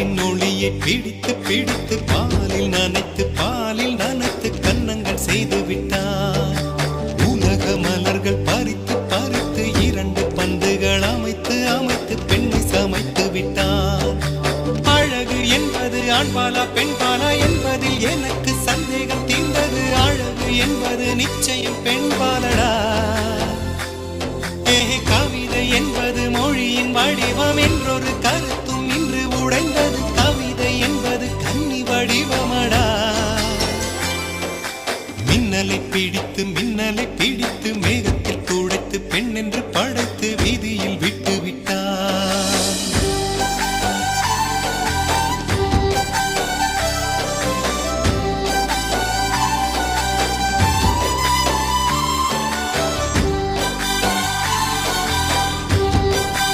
நிலவின் ஒளியை பிடித்து பிடித்து பாலில் நனைத்து கன்னங்கள் செய்து விட்டார். உலக மலர்கள் பறித்து பறித்து 2 பந்துகள் அமைத்து அமைத்து பெண்ணை சமைத்து விட்டார். அழகு என்பது ஆண்பாலா பெண்பாலா என்பதில் எனக்கு சந்தேகம் தீர்ந்தது. அழகு என்பது நிச்சயம் பெண்பாலடா. கவிதை என்பது மொழியின் வடிவம் என்றொரு கருத்தும் இன்று உடைந்தது. கவிதை என்பது கன்னி வடிவமடா. மின்னலை பிடித்து